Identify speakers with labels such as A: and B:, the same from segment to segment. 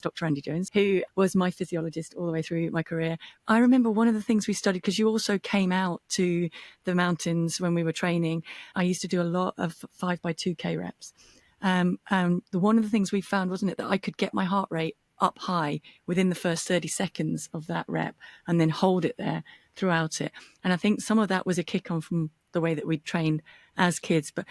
A: Dr. Andy Jones, who was my physiologist all the way through my career. I remember one of the things we studied, because you also came out to the mountains when we were training. I used to do a lot of 5x2K reps. One of the things we found, wasn't it, that I could get my heart rate up high within the first 30 seconds of that rep and then hold it there throughout it. And I think some of that was a kick on from the way that we trained as kids. But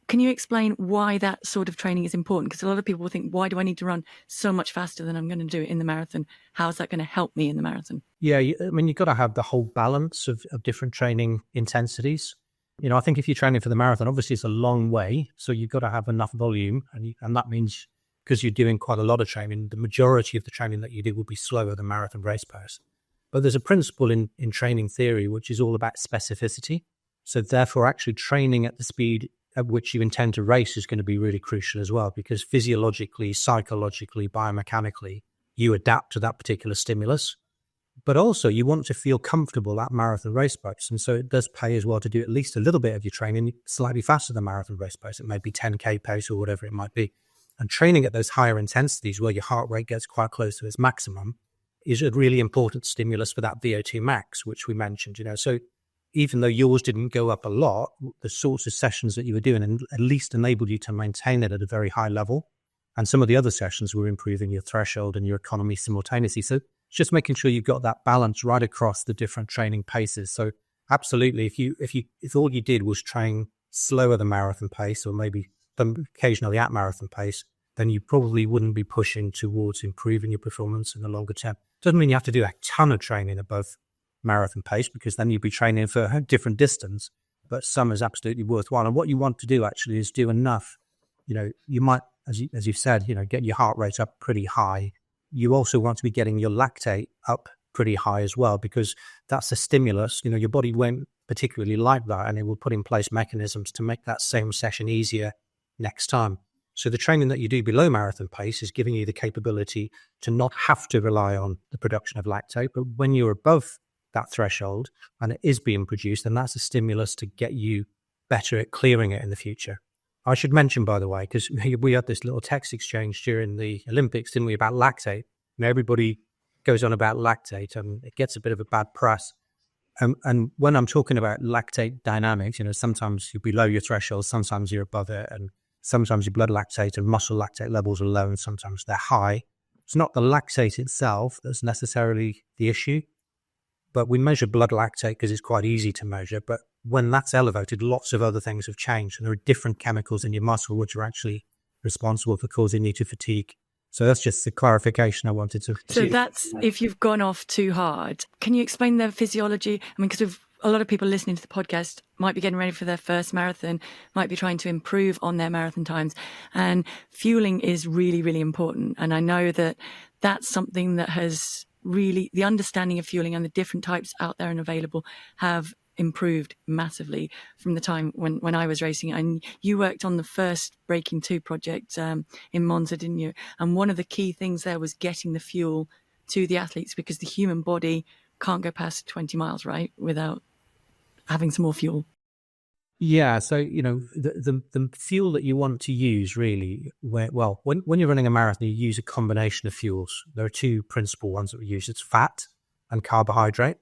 A: can you explain why that sort of training is important? Because a lot of people will think, why do I need to run so much faster than I'm going to do it in the marathon? How is that going to help me in the marathon?
B: Yeah, I mean, you've got to have the whole balance of different training intensities. You know, I think if you're training for the marathon, obviously it's a long way, so you've got to have enough volume. And that means, because you're doing quite a lot of training, the majority of the training that you do will be slower than marathon race pace. But there's a principle in training theory, which is all about specificity. So therefore, actually training at the speed at which you intend to race is going to be really crucial as well, because physiologically, psychologically, biomechanically, you adapt to that particular stimulus. But also you want to feel comfortable at marathon race pace. And so it does pay as well to do at least a little bit of your training slightly faster than marathon race pace. It may be 10K pace or whatever it might be. And training at those higher intensities where your heart rate gets quite close to its maximum is a really important stimulus for that VO2 max, which we mentioned, you know. So even though yours didn't go up a lot, the sorts of sessions that you were doing at least enabled you to maintain it at a very high level. And some of the other sessions were improving your threshold and your economy simultaneously. So it's just making sure you've got that balance right across the different training paces. So absolutely, if all you did was train slower than marathon pace, or maybe occasionally at marathon pace, then you probably wouldn't be pushing towards improving your performance in the longer term. Doesn't mean you have to do a ton of training above marathon pace, because then you'd be training for a different distance, but some is absolutely worthwhile. And what you want to do actually is do enough. You know, you might, as you've said, you know, get your heart rate up pretty high. You also want to be getting your lactate up pretty high as well, because that's a stimulus. You know, your body won't particularly like that, and it will put in place mechanisms to make that same session easier next time. So the training that you do below marathon pace is giving you the capability to not have to rely on the production of lactate, but when you're above that threshold and it is being produced, then that's a stimulus to get you better at clearing it in the future. I should mention, by the way, because we had this little text exchange during the Olympics, didn't we, about lactate? And everybody goes on about lactate and it gets a bit of a bad press. And when I'm talking about lactate dynamics, you know, sometimes you're below your threshold, sometimes you're above it, and sometimes your blood lactate and muscle lactate levels are low and sometimes they're high. It's not the lactate itself that's necessarily the issue, but we measure blood lactate because it's quite easy to measure. But when that's elevated, lots of other things have changed, and there are different chemicals in your muscle which are actually responsible for causing you to fatigue. So that's just the clarification I wanted to.
A: So that's if you've gone off too hard. Can you explain the physiology? I mean, because a lot of people listening to the podcast might be getting ready for their first marathon, might be trying to improve on their marathon times. And fueling is really, really important. And I know that that's something that has really, the understanding of fueling and the different types out there and available have improved massively from the time when I was racing. And you worked on the first Breaking 2 project in Monza, didn't you? And one of the key things there was getting the fuel to the athletes, because the human body can't go past 20 miles, right, without having some more fuel.
B: Yeah, so, you know, the fuel that you want to use really, when you're running a marathon, you use a combination of fuels. There are two principal ones that we use. It's fat and carbohydrate.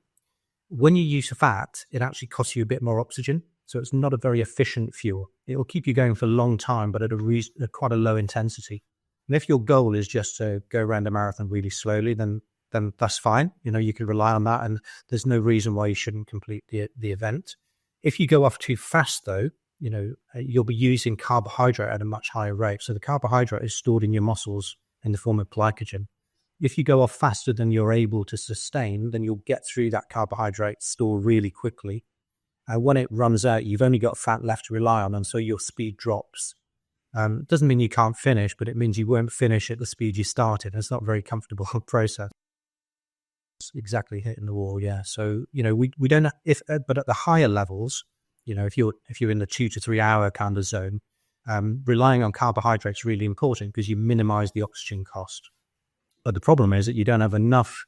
B: When you use fat, it actually costs you a bit more oxygen, so it's not a very efficient fuel. It will keep you going for a long time, but at quite a low intensity. And if your goal is just to go around a marathon really slowly, then that's fine. You know, you can rely on that, and there's no reason why you shouldn't complete the event. If you go off too fast, though, you know, you'll be using carbohydrate at a much higher rate. So the carbohydrate is stored in your muscles in the form of glycogen. If you go off faster than you're able to sustain, then you'll get through that carbohydrate store really quickly. When it runs out, you've only got fat left to rely on, and so your speed drops. It doesn't mean you can't finish, but it means you won't finish at the speed you started. It's not a very comfortable process. It's exactly hitting the wall, yeah. So, you know, we don't, but at the higher levels, you know, if you're in the 2 to 3 hour kind of zone, relying on carbohydrates is really important because you minimize the oxygen cost. But the problem is that you don't have enough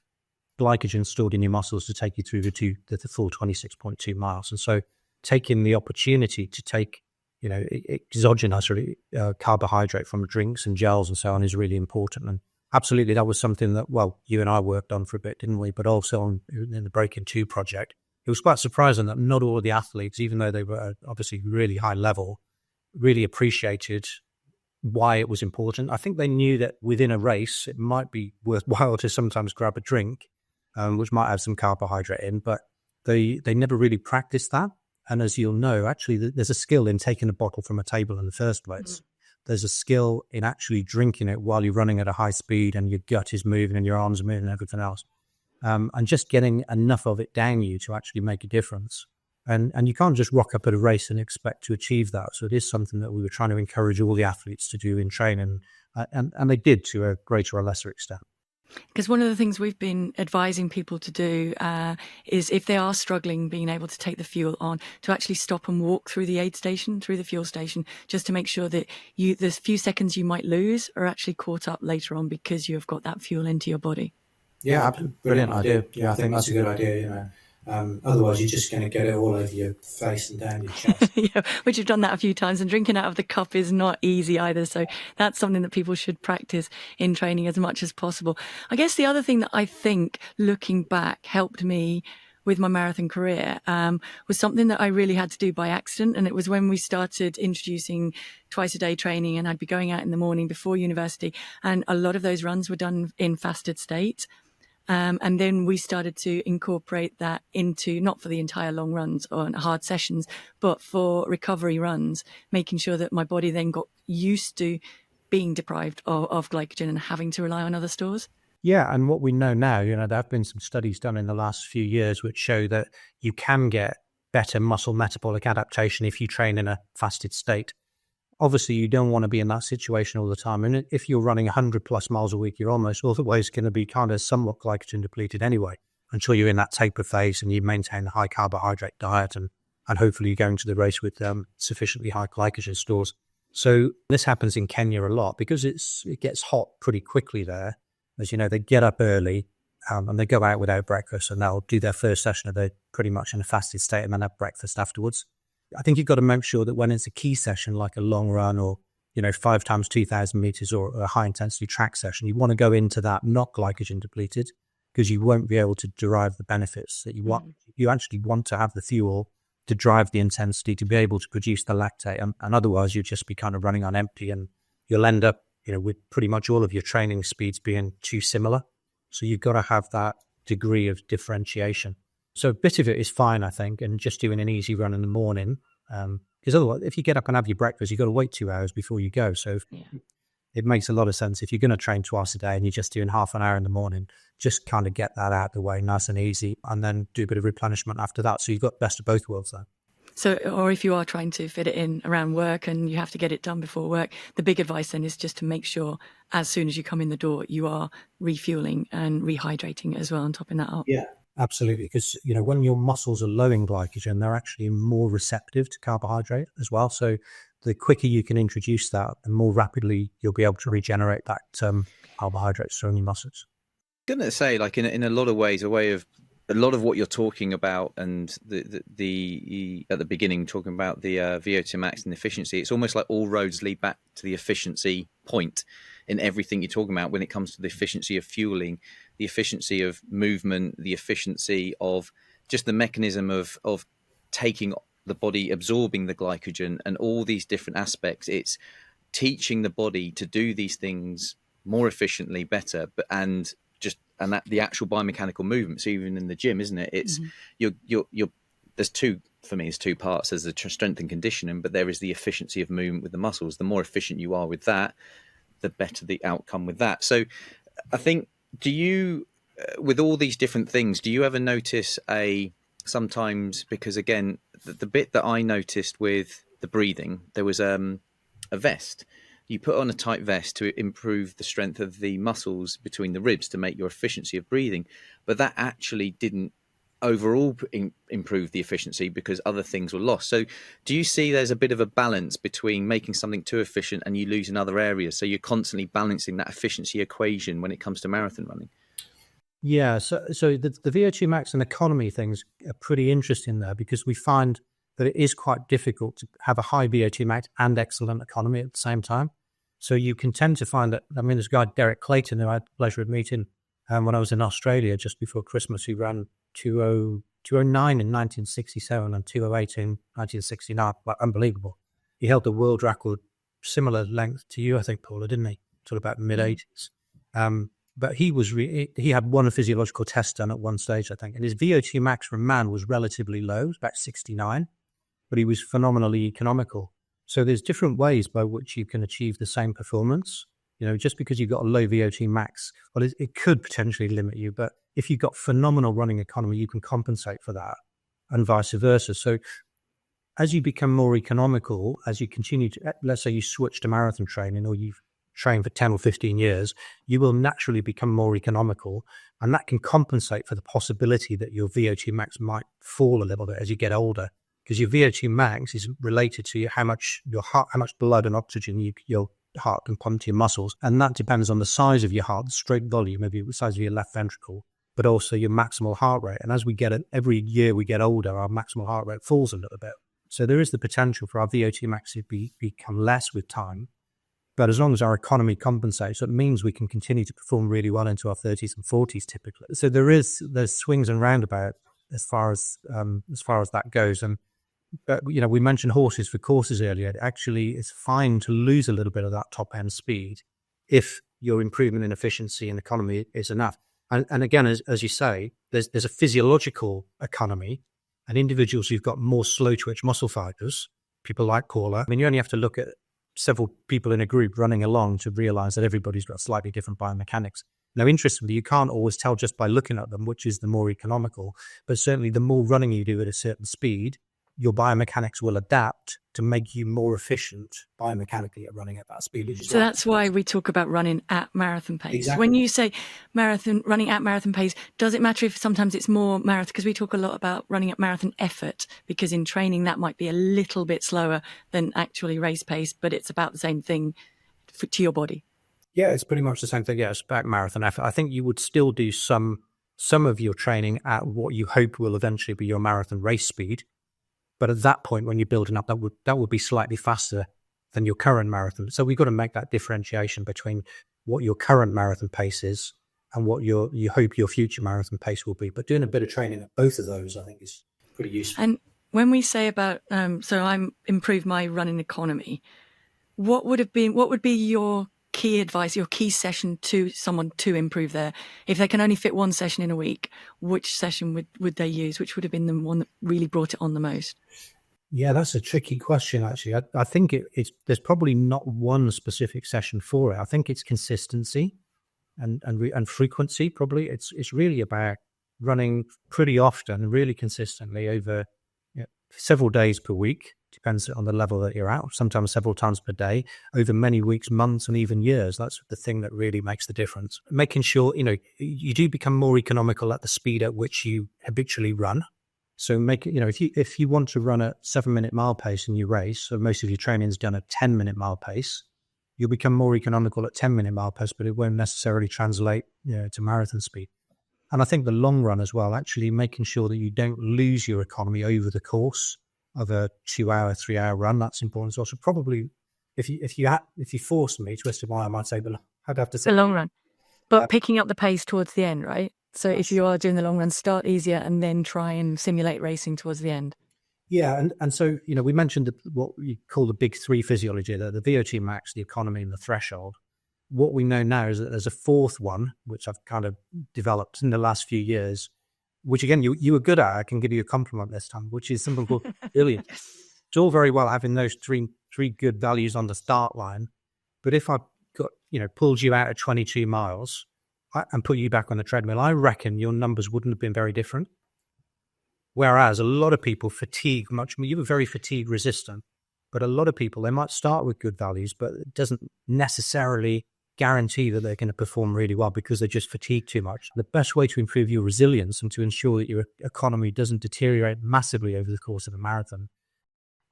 B: glycogen stored in your muscles to take you through the full 26.2 miles. And so taking the opportunity to take, you know, exogenous carbohydrate from drinks and gels and so on is really important. And Absolutely. That was something that, well, you and I worked on for a bit, didn't we? But also in the Breaking 2 project. It was quite surprising that not all of the athletes, even though they were obviously really high level, really appreciated why it was important. I think they knew that within a race, it might be worthwhile to sometimes grab a drink, which might have some carbohydrate in, but they never really practiced that. And as you'll know, actually, there's a skill in taking a bottle from a table in the first place. There's a skill in actually drinking it while you're running at a high speed and your gut is moving and your arms are moving and everything else. And just getting enough of it down you to actually make a difference. And you can't just rock up at a race and expect to achieve that. So it is something that we were trying to encourage all the athletes to do in training. And they did to a greater or lesser extent.
A: Because one of the things we've been advising people to do is if they are struggling being able to take the fuel on, to actually stop and walk through the aid station, through the fuel station, just to make sure that the few seconds you might lose are actually caught up later on because you have got that fuel into your body.
B: Yeah, brilliant idea. Yeah, I think that's a good idea, otherwise, you're just going to get it all over your face and down your chest.
A: Yeah, which you've done that a few times, and drinking out of the cup is not easy either. So that's something that people should practice in training as much as possible. I guess the other thing that I think, looking back, helped me with my marathon career was something that I really had to do by accident. And it was when we started introducing twice a day training, and I'd be going out in the morning before university. And a lot of those runs were done in fasted state. And then we started to incorporate that into, not for the entire long runs or hard sessions, but for recovery runs, making sure that my body then got used to being deprived of glycogen and having to rely on other stores.
B: Yeah, and what we know now, there have been some studies done in the last few years which show that you can get better muscle metabolic adaptation if you train in a fasted state. Obviously, you don't want to be in that situation all the time. And if you're running 100 plus miles a week, you're almost always going to be kind of somewhat glycogen depleted anyway, until you're in that taper phase and you maintain a high carbohydrate diet and hopefully you're going to the race with sufficiently high glycogen stores. So this happens in Kenya a lot because it gets hot pretty quickly there. As you know, they get up early and they go out without breakfast, and they'll do their first session of the pretty much in a fasted state and then have breakfast afterwards. I think you've got to make sure that when it's a key session, like a long run or, 5 times 2,000 meters or a high intensity track session, you want to go into that not glycogen depleted, because you won't be able to derive the benefits that you want. You actually want to have the fuel to drive the intensity, to be able to produce the lactate. And otherwise you'll just be kind of running on empty, and you'll end up, with pretty much all of your training speeds being too similar. So you've got to have that degree of differentiation. So a bit of it is fine, I think, and just doing an easy run in the morning. Because otherwise, if you get up and have your breakfast, you've got to wait 2 hours before you go. So it makes a lot of sense. If you're going to train twice a day and you're just doing half an hour in the morning, just kind of get that out of the way nice and easy, and then do a bit of replenishment after that. So you've got best of both worlds there.
A: So, or if you are trying to fit it in around work and you have to get it done before work, the big advice then is just to make sure as soon as you come in the door, you are refueling and rehydrating as well and topping that up.
B: Yeah. Absolutely, because when your muscles are low in glycogen, they're actually more receptive to carbohydrate as well. So the quicker you can introduce that, the more rapidly you'll be able to regenerate that carbohydrates in your muscles.
C: I'm gonna say, like in a lot of ways, a lot of what you're talking about, and the at the beginning talking about the VO2 max and efficiency, it's almost like all roads lead back to the efficiency point in everything you're talking about when it comes to the efficiency of fueling, the efficiency of movement, the efficiency of just the mechanism of taking the body, absorbing the glycogen, and all these different aspects. It's teaching the body to do these things more efficiently, better, and that the actual biomechanical movement. So even in the gym, isn't it? It's you're there's two parts. There's the strength and conditioning, but there is the efficiency of movement with the muscles. The more efficient you are with that, the better the outcome with that. So I think, do you, with all these different things, do you ever notice sometimes, because again, the bit that I noticed with the breathing, there was a vest. You put on a tight vest to improve the strength of the muscles between the ribs to make your efficiency of breathing. But that actually didn't overall improve the efficiency because other things were lost. So do you see there's a bit of a balance between making something too efficient and you lose in other areas? So you're constantly balancing that efficiency equation when it comes to marathon running?
B: Yeah, so the VO2 max and economy things are pretty interesting there, because we find that it is quite difficult to have a high VO2 max and excellent economy at the same time. So you can tend to find that, I mean, this guy, Derek Clayton, who I had the pleasure of meeting when I was in Australia just before Christmas, who ran 209 in 1967 and 208 in 1969. Like, unbelievable. He held the world record, similar length to you, I think, Paula, didn't he? Sort of about mid-80s. But he had one physiological test done at one stage, I think. And his VO2 max for a man was relatively low, it was about 69, but he was phenomenally economical. So there's different ways by which you can achieve the same performance. Just because you've got a low VO2 max, well, it could potentially limit you. But if you've got phenomenal running economy, you can compensate for that, and vice versa. So as you become more economical, as you continue to, let's say you switch to marathon training, or you've trained for 10 or 15 years, you will naturally become more economical. And that can compensate for the possibility that your VO2 max might fall a little bit as you get older. Because your VO2 max is related to how much blood and oxygen your heart can pump to your muscles. And that depends on the size of your heart, the stroke volume, maybe the size of your left ventricle, but also your maximal heart rate. And as we get every year we get older, our maximal heart rate falls a little bit. So there is the potential for our VO2 max to become less with time. But as long as our economy compensates, it means we can continue to perform really well into our 30s and 40s typically. So there's swings and roundabouts as far as that goes. And we mentioned horses for courses earlier. Actually, it's fine to lose a little bit of that top end speed if your improvement in efficiency and economy is enough. And again, as you say, there's a physiological economy, and individuals who've got more slow twitch muscle fibers, people like Paula. I mean, you only have to look at several people in a group running along to realize that everybody's got slightly different biomechanics. Now, interestingly, you can't always tell just by looking at them which is the more economical, but certainly the more running you do at a certain speed, your biomechanics will adapt to make you more efficient biomechanically at running at that speed.
A: So that's why we talk about running at marathon pace.
B: Exactly.
A: When you say running at marathon pace, does it matter if sometimes it's more marathon? Because we talk a lot about running at marathon effort, because in training that might be a little bit slower than actually race pace, but it's about the same thing to your body.
B: Yeah, it's pretty much the same thing. Yeah, it's about marathon effort. I think you would still do some of your training at what you hope will eventually be your marathon race speed. But at that point, when you're building up, that would be slightly faster than your current marathon. So we've got to make that differentiation between what your current marathon pace is and what you hope your future marathon pace will be. But doing a bit of training at both of those, I think, is pretty useful.
A: And when we say about, so I'm improved my running economy, what would be your key advice, your key session to someone to improve there? If they can only fit one session in a week, which session would they use? Which would have been the one that really brought it on the most?
B: Yeah, that's a tricky question, actually. I think there's probably not one specific session for it. I think it's consistency and frequency. Probably it's really about running pretty often and really consistently over several days per week. Depends on the level that you're at, sometimes several times per day, over many weeks, months, and even years. That's the thing that really makes the difference. Making sure, you do become more economical at the speed at which you habitually run. So if you want to run a 7-minute mile pace and you race, so most of your training is done at 10-minute mile pace, you'll become more economical at 10-minute mile pace, but it won't necessarily translate to marathon speed. And I think the long run as well, actually making sure that you don't lose your economy over the course of a 2-hour, 3-hour run, that's important as well. So probably, if you forced me, twisted my arm, I'd say I'd have to say
A: the long run, but picking up the pace towards the end, right? So if you are doing the long run, start easier and then try and simulate racing towards the end.
B: Yeah, and so we mentioned what we call the big three physiology: the VO2 max, the economy, and the threshold. What we know now is that there's a fourth one, which I've kind of developed in the last few years, which again, you were good at. I can give you a compliment this time, which is something called resilience. It's all very well having those three good values on the start line, but if I got pulled you out at 22 miles and put you back on the treadmill, I reckon your numbers wouldn't have been very different. Whereas a lot of people fatigue much more. You were very fatigue resistant, but a lot of people, they might start with good values, but it doesn't necessarily guarantee that they're going to perform really well because they just fatigue too much. The best way to improve your resilience and to ensure that your economy doesn't deteriorate massively over the course of a marathon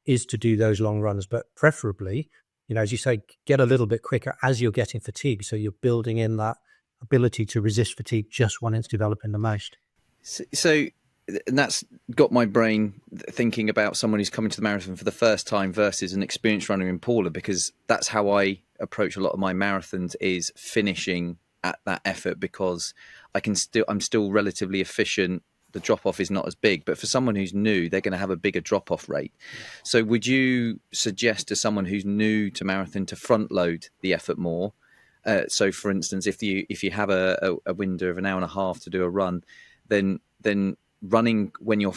B: is to do those long runs, but preferably, as you say, get a little bit quicker as you're getting fatigued. So you're building in that ability to resist fatigue just when it's developing the most.
C: So and that's got my brain thinking about someone who's coming to the marathon for the first time versus an experienced runner in Paula, because that's how I approach a lot of my marathons is finishing at that effort, because I'm still relatively efficient. The drop off is not as big, but for someone who's new, they're going to have a bigger drop off rate. So would you suggest to someone who's new to marathon to front load the effort more? So for instance, if you have a window of an hour and a half to do a run, then running when you're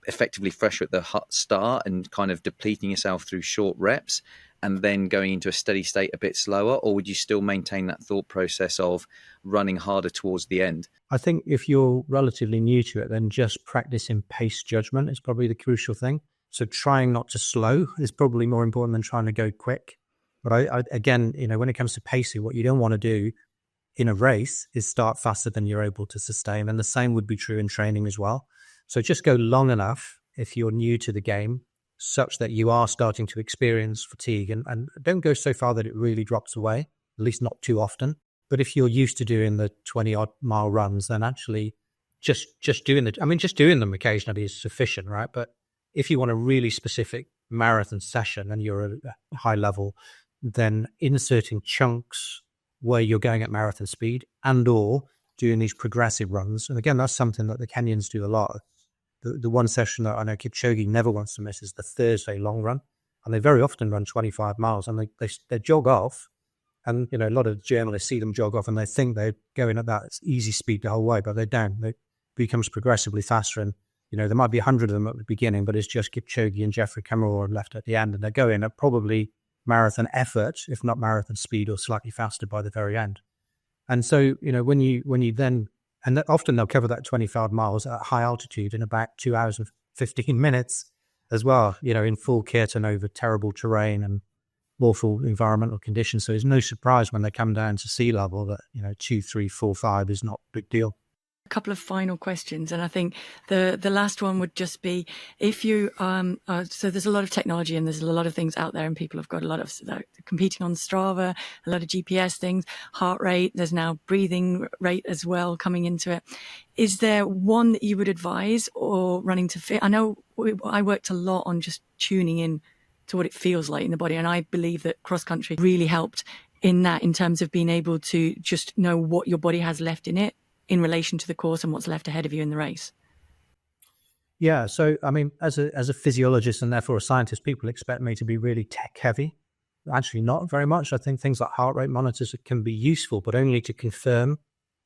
C: effectively fresh at the start and kind of depleting yourself through short reps, and then going into a steady state a bit slower? Or would you still maintain that thought process of running harder towards the end?
B: I think if you're relatively new to it, then just practicing pace judgment is probably the crucial thing. So trying not to slow is probably more important than trying to go quick. But I again, when it comes to pacing, what you don't want to do in a race is start faster than you're able to sustain. And the same would be true in training as well. So just go long enough if you're new to the game, such that you are starting to experience fatigue, and don't go so far that it really drops away, at least not too often. But if you're used to doing the 20-odd mile runs, then actually just doing them occasionally is sufficient, right? But if you want a really specific marathon session and you're at a high level, then inserting chunks where you're going at marathon speed and or doing these progressive runs. And again, that's something that the Kenyans do a lot. The one session that I know Kipchoge never wants to miss is the Thursday long run. And they very often run 25 miles and they jog off. And, a lot of journalists see them jog off and they think they're going at that easy speed the whole way, but they don't. It becomes progressively faster. And, there might be 100 of them at the beginning, but it's just Kipchoge and Jeffrey Cameron left at the end. And they're going at probably marathon effort, if not marathon speed, or slightly faster by the very end. And so, when you then, and often they'll cover that 25 miles at high altitude in about 2 hours and 15 minutes as well, in full kit and over terrible terrain and awful environmental conditions. So it's no surprise when they come down to sea level that, 2, 3, 4, 5 is not a big deal.
A: A couple of final questions, and I think the last one would just be, if you so there's a lot of technology and there's a lot of things out there, and people have got a lot of competing on Strava, a lot of GPS things, heart rate, there's now breathing rate as well coming into it. Is there one that you would advise or running to fit? I know I worked a lot on just tuning in to what it feels like in the body, and I believe that cross country really helped in that, in terms of being able to just know what your body has left in it in relation to the course and what's left ahead of you in the race.
B: Yeah. So, as a physiologist and therefore a scientist, people expect me to be really tech heavy. Actually, not very much. I think things like heart rate monitors can be useful, but only to confirm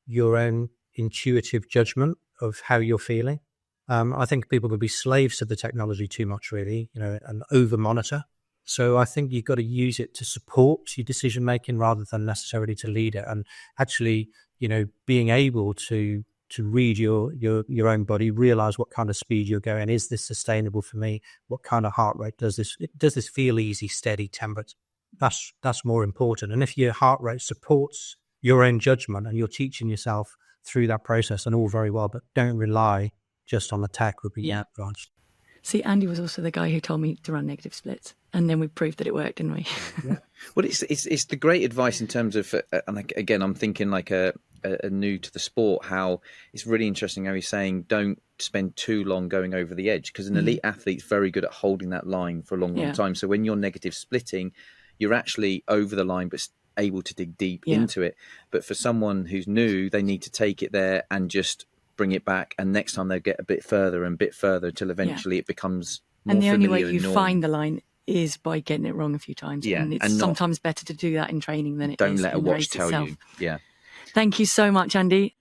B: your own intuitive judgment of how you're feeling. I think people could be slaves to the technology too much, really, and over monitor. So I think you've got to use it to support your decision making rather than necessarily to lead it. And actually, being able to read your own body, realize what kind of speed you're going. Is this sustainable for me? What kind of heart rate does this feel? Easy, steady, temperate? That's more important. And if your heart rate supports your own judgment and you're teaching yourself through that process, and all very well, but don't rely just on the tech would be advanced.
A: See, Andy was also the guy who told me to run negative splits, and then we proved that it worked, didn't we?
C: Yeah. Well, it's the great advice in terms of, and again, I'm thinking like a new to the sport, how it's really interesting how he's saying don't spend too long going over the edge, because an elite athlete's very good at holding that line for a long time. So when you're negative splitting, you're actually over the line, but able to dig deep into it. But for someone who's new, they need to take it there and just bring it back, and next time they'll get a bit further until eventually it becomes more
A: familiar. And the only way you
C: normal.
A: find the line is by getting it wrong a few times.
C: Yeah,
A: and it's sometimes better to do that in training than it
C: don't
A: is
C: let a
A: in the
C: watch
A: race
C: tell
A: itself.
C: you. Yeah.
A: Thank you so much, Andy.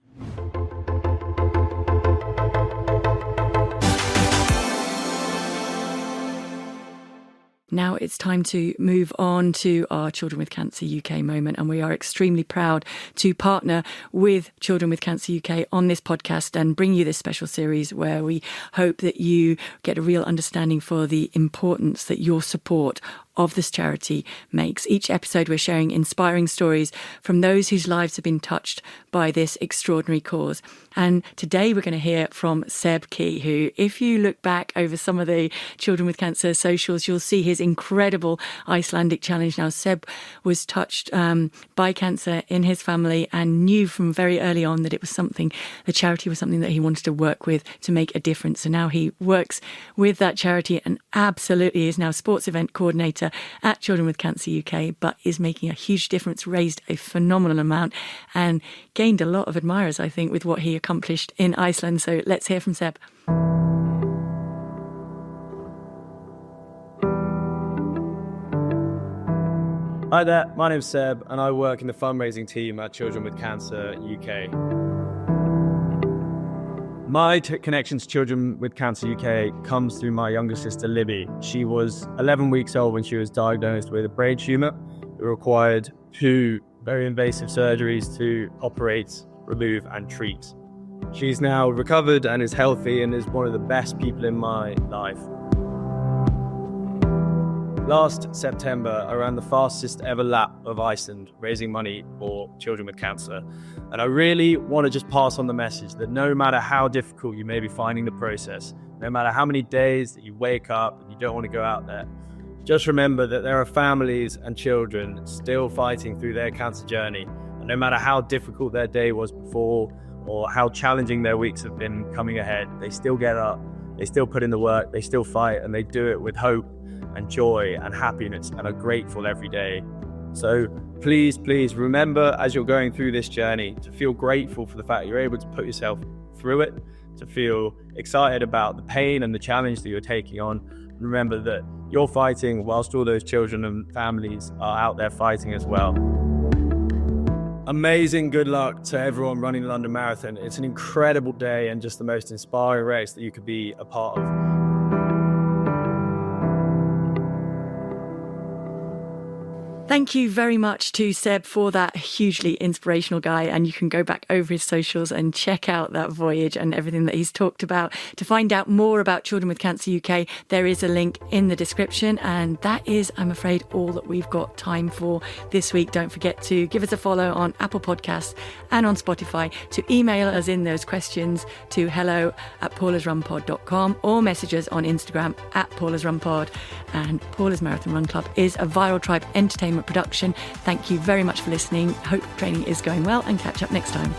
A: Now it's time to move on to our Children with Cancer UK moment, and we are extremely proud to partner with Children with Cancer UK on this podcast and bring you this special series where we hope that you get a real understanding for the importance that your support of this charity makes. Each episode we're sharing inspiring stories from those whose lives have been touched by this extraordinary cause. And today we're going to hear from Seb Key, who, if you look back over some of the Children with Cancer socials, you'll see his incredible Icelandic challenge. Now, Seb was touched by cancer in his family and knew from very early on that it was something, the charity was something that he wanted to work with to make a difference. So now he works with that charity and absolutely is now sports event coordinator coordinator at Children with Cancer UK, but is making a huge difference, raised a phenomenal amount and gained a lot of admirers, I think, with what he accomplished in Iceland. So let's hear from Seb.
D: Hi there, my name's Seb and I work in the fundraising team at Children with Cancer UK. My connection to Children with Cancer UK comes through my younger sister Libby. She was 11 weeks old when she was diagnosed with a brain tumour. It required 2 very invasive surgeries to operate, remove and treat. She's now recovered and is healthy and is one of the best people in my life. Last September, I ran the fastest ever lap of Iceland, raising money for children with cancer. And I really want to just pass on the message that no matter how difficult you may be finding the process, no matter how many days that you wake up and you don't want to go out there, just remember that there are families and children still fighting through their cancer journey. And no matter how difficult their day was before or how challenging their weeks have been coming ahead, they still get up, they still put in the work, they still fight, and they do it with hope and joy and happiness and are grateful every day. So please remember as you're going through this journey to feel grateful for the fact you're able to put yourself through it, to feel excited about the pain and the challenge that you're taking on. And remember that you're fighting whilst all those children and families are out there fighting as well. Amazing good luck to everyone running the London Marathon. It's an incredible day and just the most inspiring race that you could be a part of.
A: Thank you very much to Seb for that hugely inspirational guy. And you can go back over his socials and check out that voyage and everything that he's talked about. To find out more about Children with Cancer UK, there is a link in the description. And that is, I'm afraid, all that we've got time for this week. Don't forget to give us a follow on Apple Podcasts and on Spotify, to email us in those questions to hello@paulasrunpod.com or message us on Instagram @paulasrunpod. And Paula's Marathon Run Club is a Viral Tribe entertainment production. Thank you very much for listening. Hope training is going well, and catch up next time.